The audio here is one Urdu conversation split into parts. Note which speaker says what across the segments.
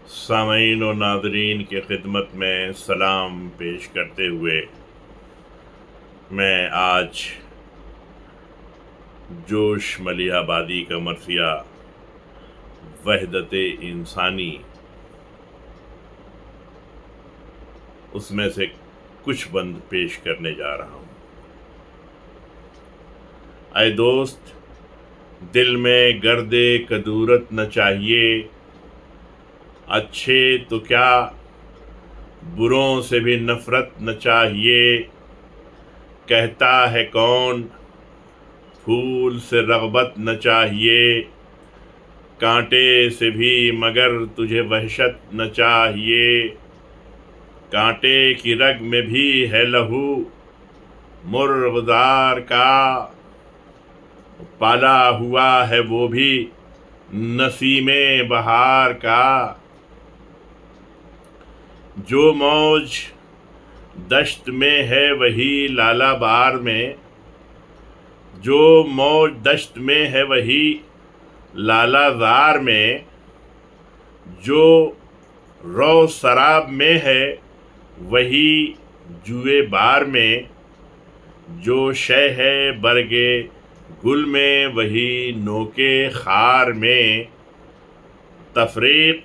Speaker 1: سامعین و ناظرین کی خدمت میں سلام پیش کرتے ہوئے میں آج جوش ملیح آبادی کا مرثیہ وحدت انسانی اس میں سے کچھ بند پیش کرنے جا رہا ہوں۔ اے دوست، دل میں گرد کدورت نہ چاہیے، اچھے تو کیا بروں سے بھی نفرت نہ چاہیے۔ کہتا ہے کون پھول سے رغبت نہ چاہیے، کانٹے سے بھی مگر تجھے وحشت نہ چاہیے۔ کانٹے کی رگ میں بھی ہے لہو مرغدار کا، پالا ہوا ہے وہ بھی نسیم بہار کا۔ جو موج دشت میں ہے وہی لالہ بار میں، جو موج دشت میں ہے وہی لالہ زار میں، جو رو سراب میں ہے وہی جوئے بار میں، جو شے ہے برگے گل میں وہی نوکے خار میں۔ تفریق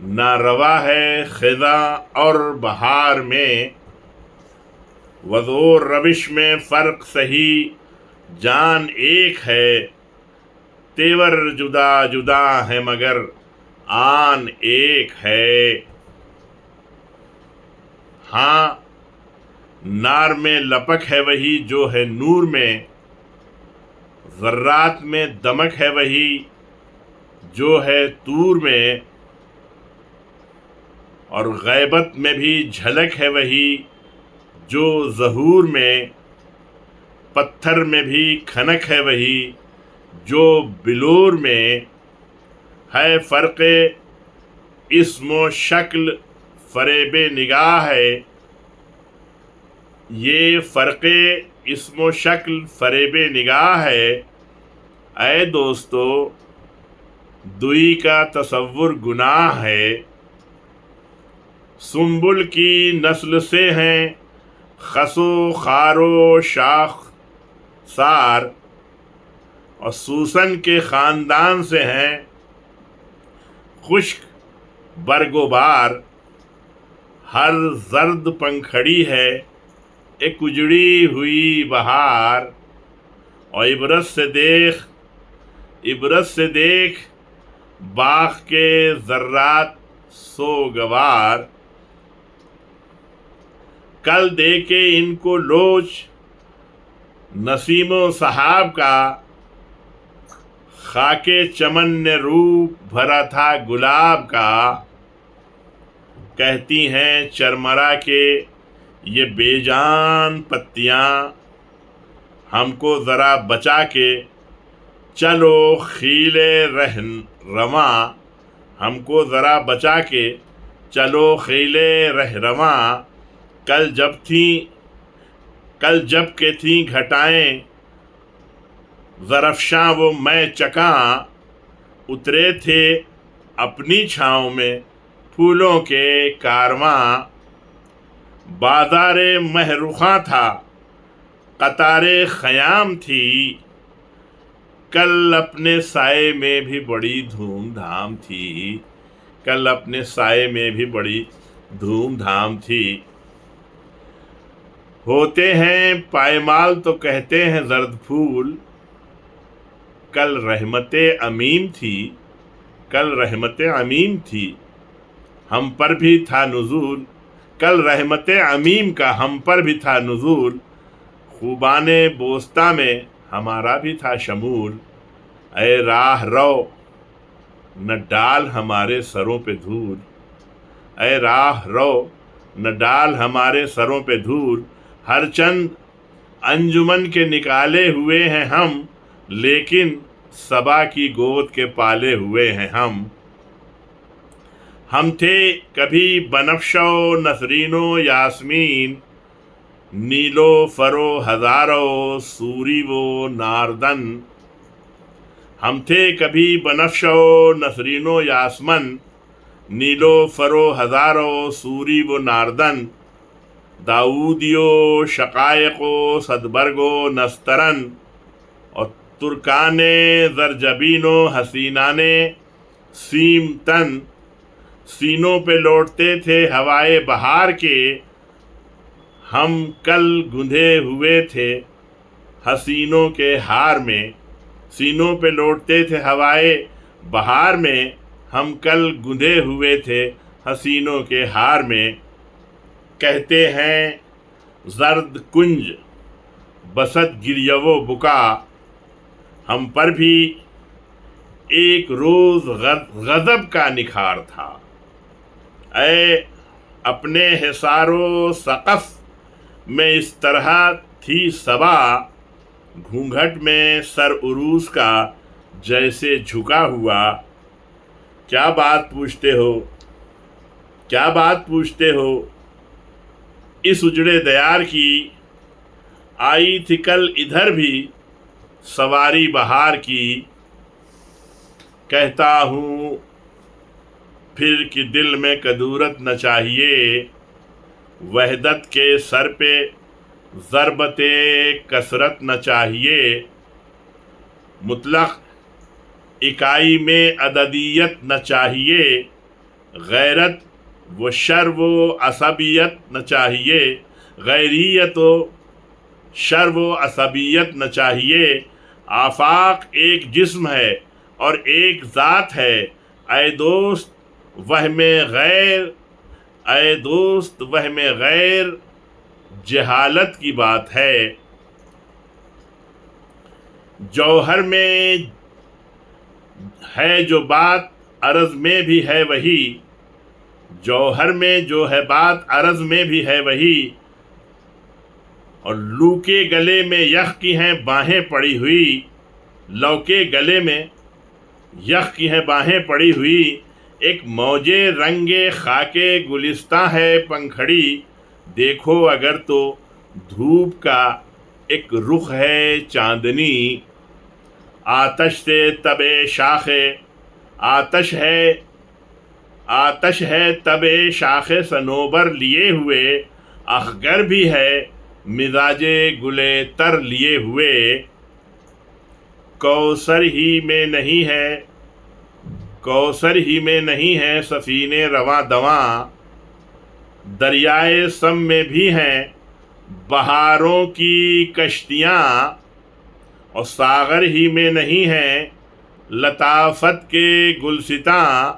Speaker 1: ناروا ہے خزاں اور بہار میں، وضع و روش میں فرق صحیح جان ایک ہے۔ تیور جدا جدا ہے مگر آن ایک ہے۔ ہاں، نار میں لپک ہے وہی جو ہے نور میں، ذرات میں دمک ہے وہی جو ہے طور میں، اور غیبت میں بھی جھلک ہے وہی جو ظہور میں، پتھر میں بھی کھنک ہے وہی جو بلور میں۔ ہے فرق اسم و شکل فریب نگاہ ہے، یہ فرق اسم و شکل فریب نگاہ ہے۔ اے دوستو، دوئی کا تصور گناہ ہے۔ سنبل کی نسل سے ہیں خس و خار و شاخ سار، اور سوسن کے خاندان سے ہیں خشک برگ و بار۔ ہر زرد پنکھڑی ہے ایک اجڑی ہوئی بہار، اور عبرت سے دیکھ باغ کے ذرات سوگوار۔ کل دے کے ان کو لوچ نسیم و سحاب کا، خاک چمن نے روپ بھرا تھا گلاب کا۔ کہتی ہیں چرمرا کے یہ بے جان پتیاں، ہم کو ذرا بچا کے چلو خیل رہنما، ہم کو ذرا بچا کے چلو خیل رہنما۔ کل جب کہ تھیں گھٹائیں زرفشاں وہ میں چکاں، اترے تھے اپنی چھاؤں میں پھولوں کے کارواں۔ بازار مہ رخاں تھا قطار خیام تھی، کل اپنے سائے میں بھی بڑی دھوم دھام تھی، کل اپنے سائے میں بھی بڑی دھوم دھام تھی۔ ہوتے ہیں پائمال تو کہتے ہیں زرد پھول، کل رحمت عمیم تھی، کل رحمت عمیم تھی، ہم پر بھی تھا نزول، کل رحمت عمیم کا ہم پر بھی تھا نزول۔ خوبان بوسطہ میں ہمارا بھی تھا شمول، اے راہ رو نہ ڈال ہمارے سروں پہ دھول، اے راہ رو نہ ڈال ہمارے سروں پہ دھول۔ ہر چند انجمن کے نکالے ہوئے ہیں ہم، لیکن صبا کی گود کے پالے ہوئے ہیں ہم۔ ہم تھے کبھی بنفشہ و نسرین و یاسمین، نیل و فر و ہزارو سوری و ناردن۔ ہم تھے کبھی بنفشہ و نسرین و یاسمن، نیلو فرو ہزارو سوری و ناردن داودیو شقائق و صدبرگ و نسترن اور ترکان زرجبین و حسینان سیم تن سینوں پہ لوٹتے تھے ہوائے بہار کے ہم کل گندھے ہوئے تھے حسینوں کے ہار میں سینوں پہ لوٹتے تھے ہوائے بہار میں ہم کل گندھے ہوئے تھے حسینوں کے ہار میں کہتے ہیں زرد کنج بسط گریہ و بکا ہم پر بھی ایک روز غضب کا نکھار تھا اے اپنے حصار و سقف میں اس طرح تھی صبا گھونگھٹ میں سر عروس کا جیسے جھکا ہوا کیا بات پوچھتے ہو کیا بات پوچھتے ہو اس اجڑے دیار کی آئی تھی کل ادھر بھی سواری بہار کی کہتا ہوں پھر کہ دل میں کدورت نہ چاہیے وحدت کے سر پہ ضربت کثرت نہ چاہیے مطلق اکائی میں عددیت نہ چاہیے غیرت و شر و عصبیت نہ چاہیے غیریت و شر و عصبیت نہ چاہیے آفاق ایک جسم ہے اور ایک ذات ہے اے دوست وہم غیر اے دوست وہم غیر جہالت کی بات ہے جوہر میں ہے جو بات عرض میں بھی ہے وہی جوہر میں جو ہے بات عرض میں بھی ہے وہی اور لو کے گلے میں یخ کی ہیں باہیں پڑی ہوئی لو کے گلے میں یخ کی ہیں باہیں پڑی ہوئی ایک موجے رنگ خاکے گلستاں ہے پنکھڑی دیکھو اگر تو دھوپ کا ایک رخ ہے چاندنی آتش سے تب شاخ آتش ہے تب شاخ صنوبر لیے ہوئے اخگر بھی ہے مزاج گلے تر لیے ہوئے کوثر ہی میں نہیں ہے سفینے رواں دواں دریائے سم میں بھی ہیں بہاروں کی کشتیاں اور ساغر ہی میں نہیں ہے لطافت کے گلستاں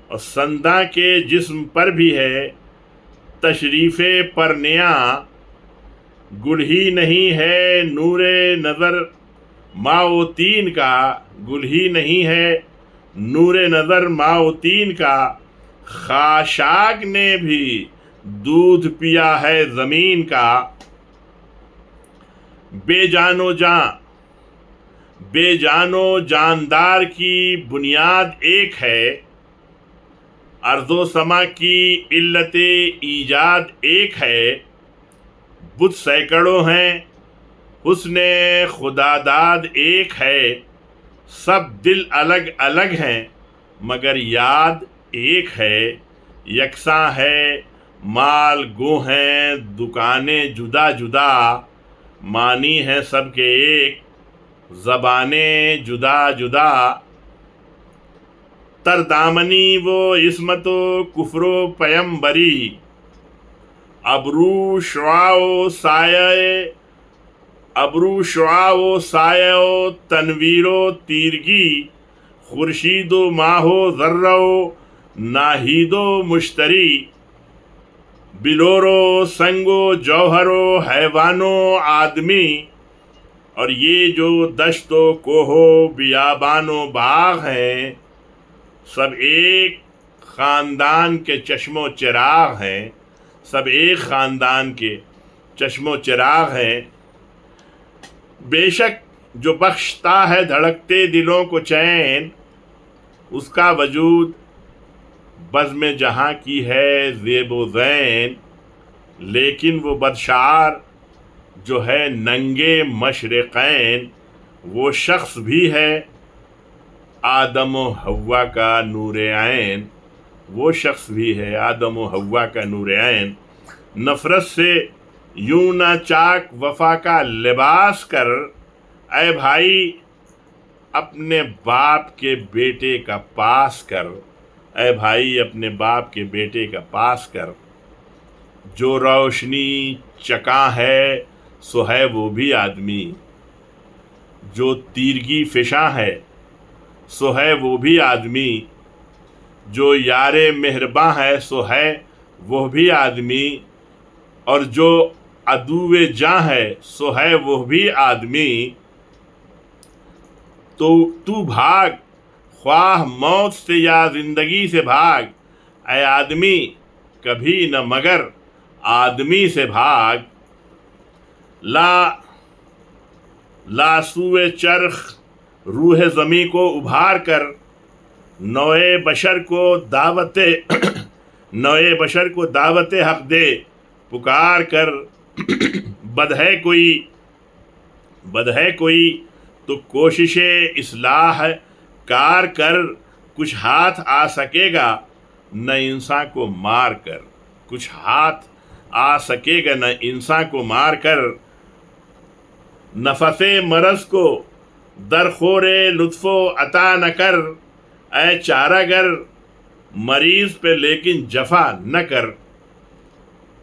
Speaker 1: اور سنداں کے جسم پر بھی ہے تشریف پرنیاں گل ہی نہیں ہے نور نظر ماؤتین کا گل ہی نہیں ہے نور نظر ماؤتین کا خاشاک نے بھی دودھ پیا ہے زمین کا بے جان و جاندار کی بنیاد ایک ہے ارض و سما کی علت ایجاد ایک ہے بت سینکڑوں ہیں حسن خدا داد ایک ہے سب دل الگ الگ ہیں مگر یاد ایک ہے یکساں ہے مال گو ہیں دکانیں جدا جدا معنی ہیں سب کے ایک زبانیں جدا جدا تر دامنی وہ عصمت و کفر و پیمبری ابرو شعاع و سایہ و تنویر و تیرگی خورشید و ماہ و ذرہ و ناہید و مشتری بلور و سنگ و جوہر و حیوان و آدمی اور یہ جو دشت و کوہ و بیابان و باغ ہیں سب ایک خاندان کے چشم و چراغ ہیں سب ایک خاندان کے چشم و چراغ ہیں بے شک جو بخشتا ہے دھڑکتے دلوں کو چین اس کا وجود بزم جہاں کی ہے زیب و زین لیکن وہ بدشعار جو ہے ننگے مشرقین وہ شخص بھی ہے آدم و حوا کا نور عین وہ شخص بھی ہے آدم و حوا کا نور عین۔ نفرت سے یوں نہ چاک وفا کا لباس کر، اے بھائی اپنے باپ کے بیٹے کا پاس کر، اے بھائی اپنے باپ کے بیٹے کا پاس کر۔ جو روشنی چکا ہے سو ہے وہ بھی آدمی، جو تیرگی فشاں ہے سو ہے وہ بھی آدمی، جو یار مہرباں ہے سو ہے وہ بھی آدمی، اور جو عدو جاں ہے سو ہے وہ بھی آدمی۔ تو بھاگ خواہ موت سے یا زندگی سے بھاگ، اے آدمی کبھی نہ مگر آدمی سے بھاگ۔ لا سوئے چرخ روح زمیں کو ابھار کر، نوئے بشر کو دعوت حق دے پکار کر۔ بد ہے کوئی تو کوشش اصلاح کار کر، کچھ ہاتھ آ سکے گا نہ انسان کو مار کر، کچھ ہاتھ آ سکے گا نہ انسان کو مار کر۔ نفس مرض کو درخور لطف و عطا نہ کر، اے چارہ گر مریض پہ لیکن جفا نہ کر۔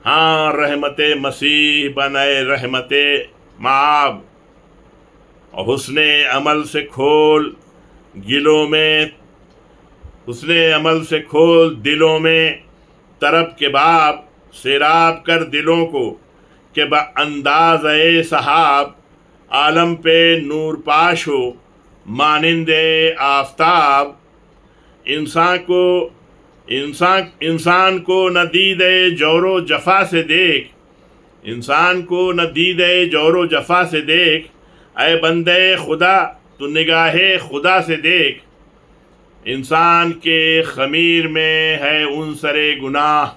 Speaker 1: ہاں رحمت مسیح بن اے رحمت معاب، حسن عمل سے کھول دلوں میں طرب کے باب، سیراب کر دلوں کو کہ با انداز سحاب، عالم پہ نور پاش ہو مانند آفتاب۔ انسان کو نہ دید جور و جفا سے دیکھ، انسان کو نہ دید جور و جفا سے دیکھ، اے بندے خدا تو نگاہ خدا سے دیکھ۔ انسان کے خمیر میں ہے عنصر گناہ،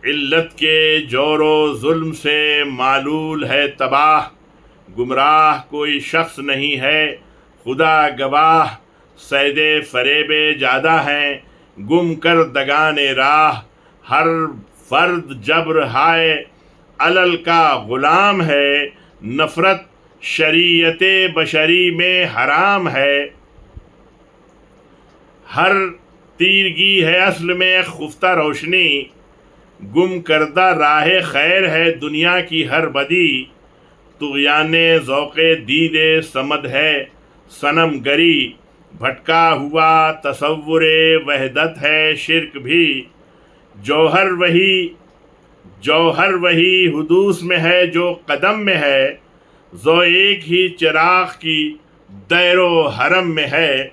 Speaker 1: علت کے جور و ظلم سے معلول ہے تباہ۔ گمراہ کوئی شخص نہیں ہے خدا گواہ، صید فریب جادہ ہیں گم کر دگان راہ۔ ہر فرد جبر ہائے علل کا غلام ہے، نفرت شریعت بشری میں حرام ہے۔ ہر تیرگی ہے اصل میں خفتہ روشنی، گم کردہ راہ خیر ہے دنیا کی ہر بدی۔ طغیان ذوق دید صمد ہے صنم گری، بھٹکا ہوا تصور وحدت ہے شرک بھی۔ جوہر وہی حدوث میں ہے جو قدم میں ہے، ذو ایک ہی چراغ کی دیر و حرم میں ہے۔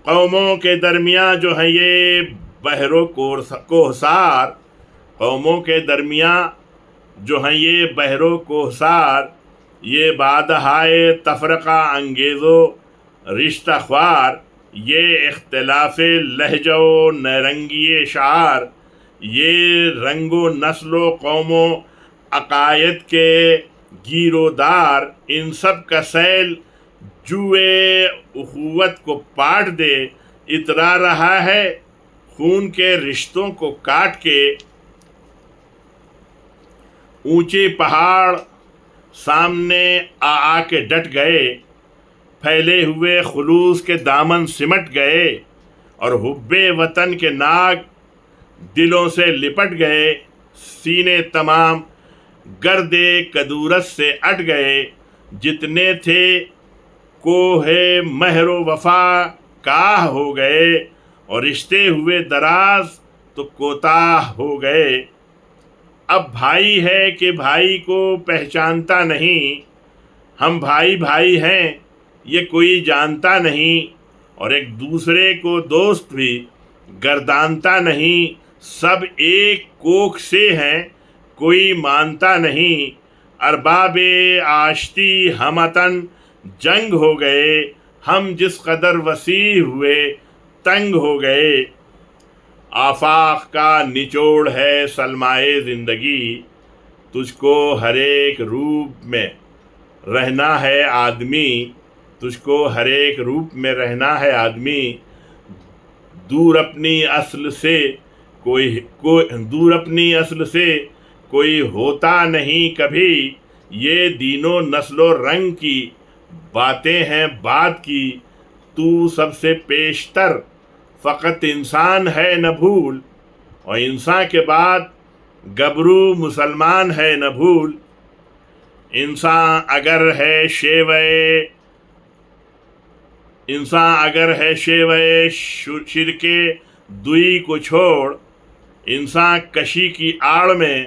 Speaker 1: قوموں کے درمیاں جو ہیں یہ بحر و کوہسار، قوموں کے درمیاں جو ہیں یہ بحر و کوہسار، یہ بادہائے تفرقہ انگیز و رشتہ خوار۔ یہ اختلاف لہجہ و نیرنگی شعار، یہ رنگ و نسل و قوم و عقائد کے گیر و دار۔ ان سب کا سیل جوئے اخوت کو پاٹ دے، اترا رہا ہے خون کے رشتوں کو کاٹ کے۔ اونچے پہاڑ سامنے آ کے ڈٹ گئے، پھیلے ہوئے خلوص کے دامن سمٹ گئے، اور حب وطن کے ناگ دلوں سے لپٹ گئے۔ سینے تمام گرد کدورت سے اٹ گئے، جتنے تھے کوہ مہر و وفا کاہ ہو گئے، اور رشتے ہوئے دراز تو کوتاہ ہو گئے۔ اب بھائی ہے کہ بھائی کو پہچانتا نہیں، ہم بھائی ہیں یہ کوئی جانتا نہیں، اور ایک دوسرے کو دوست بھی گردانتا نہیں۔ سب ایک کوکھ سے ہیں کوئی مانتا نہیں، ارباب آشتی ہمتن جنگ ہو گئے، ہم جس قدر وسیع ہوئے تنگ ہو گئے۔ آفاق کا نچوڑ ہے سلمائے زندگی، تجھ کو ہر ایک روپ میں رہنا ہے آدمی، تجھ کو ہر ایک روپ میں رہنا ہے آدمی۔ دور اپنی اصل سے کوئی ہوتا نہیں کبھی، یہ دین و نسل و رنگ کی باتیں ہیں بعد کی، تو سب سے پیشتر فقط انسان ہے نہ بھول، اور انسان کے بعد گبرو مسلمان ہے نہ بھول۔ انسان اگر ہے شیوے شرکے دوئی کو چھوڑ، انسان کشی کی آڑ میں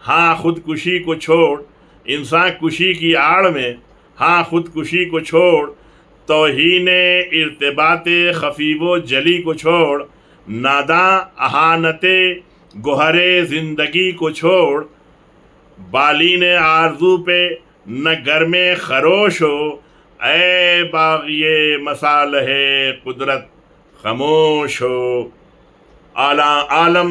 Speaker 1: ہاں خودکشی کو چھوڑ، انسان کشی کی آڑ میں ہاں خودکشی کو چھوڑ، توہین ارتباط خفی و جلی کو چھوڑ، ناداں اہانت گوہر زندگی کو چھوڑ، بالین آرزو پہ نہ گرم خروش ہو، اے باغی مصالح قدرت خاموش ہو۔ عالم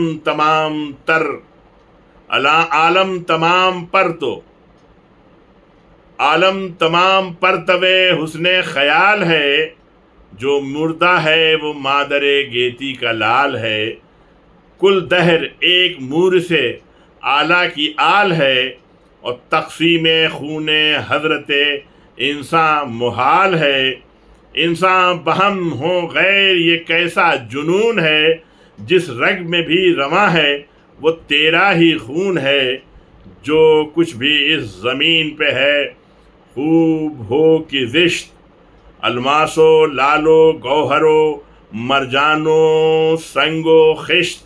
Speaker 1: تمام پر توے حسن خیال ہے، جو مردہ ہے وہ مادر گیتی کا لال ہے، کل دہر ایک مور سے اعلیٰ کی آل ہے، اور تقسیم خون حضرت انسان محال ہے۔ انسان بہم ہو غیر یہ کیسا جنون ہے، جس رگ میں بھی رواں ہے وہ تیرا ہی خون ہے، جو کچھ بھی اس زمین پہ ہے خوب ہو کہ زشت، الماس و لال و گوہر و مرجان و سنگ و خشت،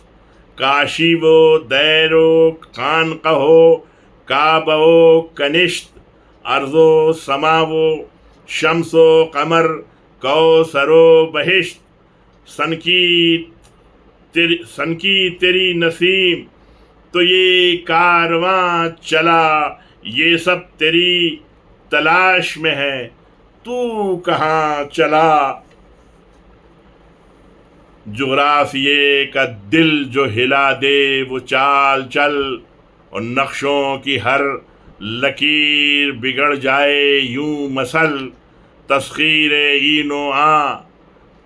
Speaker 1: کاشی و دیر و خانقہ و کعبہ و کنشت، ارض و سما و شمس و قمر کوثر و بہشت، سن کی تیری نسیم تو یہ کارواں چلا، یہ سب تیری تلاش میں ہے تو کہاں چلا۔ جغرافیے کا دل جو ہلا دے وہ چال چل، اور نقشوں کی ہر لکیر بگڑ جائے یوں مسل، تسخیر این و آں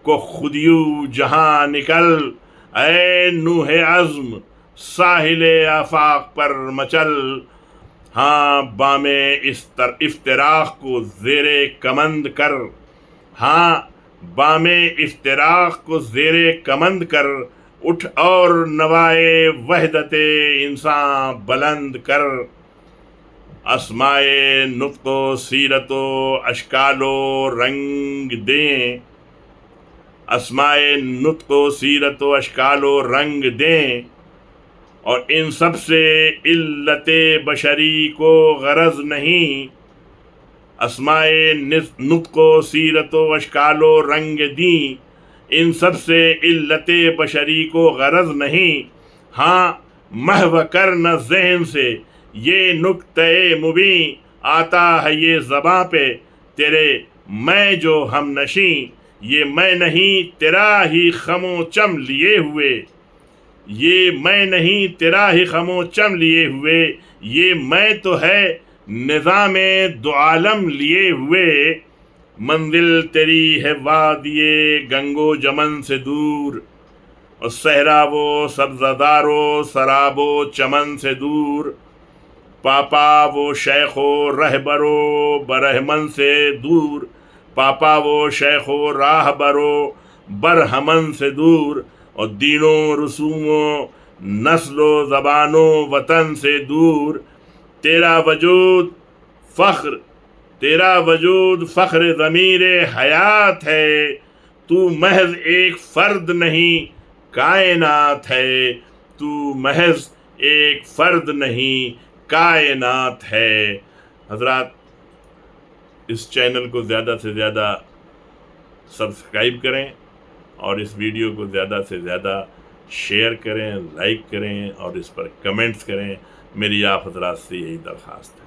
Speaker 1: کو خودیو جہاں نکل، اے نوح عزم ساحل آفاق پر مچل، ہاں بام افتراق کو زیر کمند کر، ہاں بام افتراق کو زیر کمند کر، اٹھ اور نوائے وحدت انسان بلند کر، اسمائے نطق و سیرت و اشکال و رنگ دیں، اسمائے نطق و سیرت و اشکال و رنگ دیں، اور ان سب سے علت بشری کو غرض نہیں، اسمائے نطق و سیرت و اشکال و رنگ دیں، ان سب سے علت بشری کو غرض نہیں، ہاں محو کر نہ ذہن سے یہ نکتہ مبیں، آتا ہے یہ زباں پہ تیرے میں جو ہم نشیں، یہ میں نہیں تیرا ہی خم و چم لیے ہوئے، یہ میں نہیں تیرا ہی خم و چم لیے ہوئے، یہ میں تو ہے نظام دو عالم لیے ہوئے، منزل تیری ہے وادی گنگ و جمن سے دور، اور صحرا و سبزہ و سراب و چمن سے دور، پاپا وہ شیخ و رہبر و برہمن سے دور، پاپا وہ شیخ و راہبر و برہمن سے دور، اور دین و رسوم و نسل و زبان و وطن سے دور، تیرا وجود فخر ضمیر حیات ہے، تو محض ایک فرد نہیں کائنات ہے، تو محض ایک فرد نہیں کائنات ہے۔ حضرات اس چینل کو زیادہ سے زیادہ سبسکرائب کریں، اور اس ویڈیو کو زیادہ سے زیادہ شیئر کریں، لائک کریں، اور اس پر کمنٹس کریں، میری آپ حضرات سے یہی درخواست ہے۔